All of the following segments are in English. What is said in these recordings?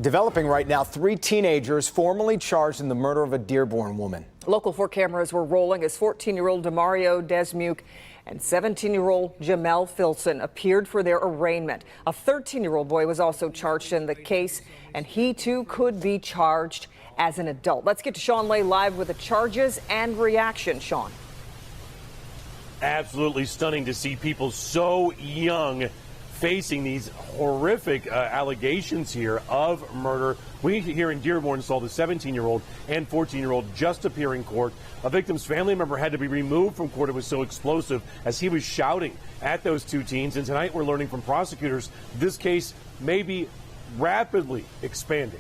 Developing right now, 3 teenagers formally charged in the murder of a Dearborn woman. Local 4 cameras were rolling as 14-year-old Demario Desmuke and 17-year-old Jamel Filson appeared for their arraignment. A 13-year-old boy was also charged in the case, and he too could be charged as an adult. Let's get to Sean Lay live with the charges and reaction. Sean. Absolutely stunning to see people so young facing these horrific allegations here of murder. We here in Dearborn saw the 17-year-old and 14-year-old just appear in court. A victim's family member had to be removed from court. It was so explosive as he was shouting at those 2 teens. And tonight we're learning from prosecutors this case may be rapidly expanding.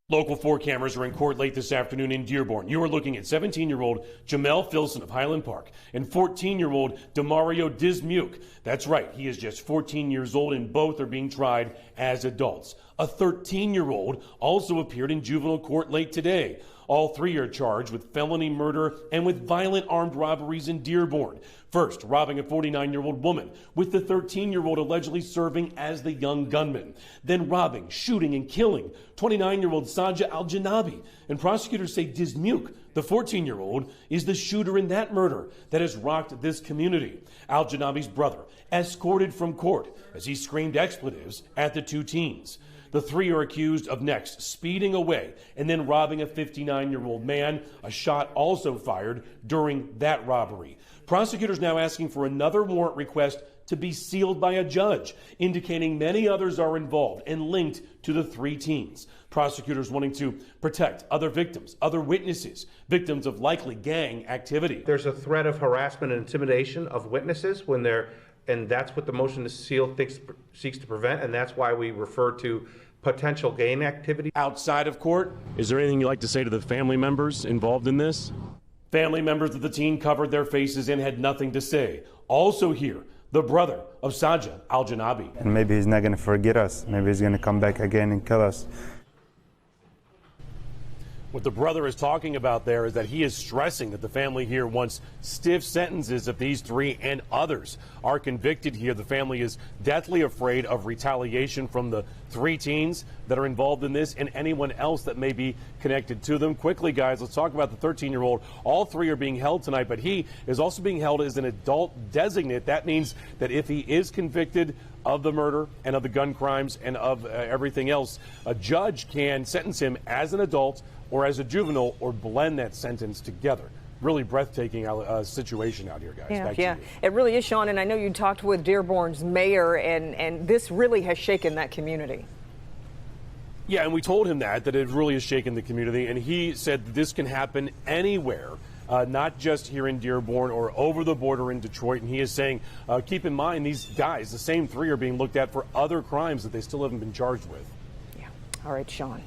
Local 4 cameras are in court late this afternoon in Dearborn. You are looking at 17-year-old Jamel Filson of Highland Park and 14-year-old Demario Desmuke. That's right, he is just 14 years old and both are being tried as adults. A 13-year-old also appeared in juvenile court late today. All 3 are charged with felony murder and with violent armed robberies in Dearborn. First, robbing a 49-year-old woman, with the 13-year-old allegedly serving as the young gunman. Then robbing, shooting, and killing 29-year-old Saja Al-Janabi. And prosecutors say Desmuke, the 14-year-old, is the shooter in that murder that has rocked this community. Al-Janabi's brother escorted from court as he screamed expletives at the 2 teens. The 3 are accused of next speeding away and then robbing a 59-year-old man, a shot also fired during that robbery. Prosecutors now asking for another warrant request to be sealed by a judge, indicating many others are involved and linked to the 3 teens. Prosecutors wanting to protect other victims, other witnesses, victims of likely gang activity. There's a threat of harassment and intimidation of witnesses and that's what the motion to seal seeks to prevent, and that's why we refer to potential gang activity. Outside of court, is there anything you'd like to say to the family members involved in this? Family members of the teen covered their faces and had nothing to say. Also here, the brother of Saja Al-Janabi. And maybe he's not going to forget us. Maybe he's going to come back again and kill us. What the brother is talking about there is that he is stressing that the family here wants stiff sentences if these 3 and others are convicted here. The family is deathly afraid of retaliation from the 3 teens that are involved in this and anyone else that may be connected to them. Quickly, guys, let's talk about the 13-year-old. All 3 are being held tonight, but he is also being held as an adult designate. That means that if he is convicted of the murder and of the gun crimes and of everything else, a judge can sentence him as an adult or as a juvenile, or blend that sentence together. Really breathtaking situation out here, guys. Yeah, it really is, Sean. And I know you talked with Dearborn's mayor, and this really has shaken that community. Yeah, and we told him that it really has shaken the community, and he said that this can happen anywhere, not just here in Dearborn or over the border in Detroit. And he is saying, keep in mind, these guys, the same 3, are being looked at for other crimes that they still haven't been charged with. Yeah. All right, Sean.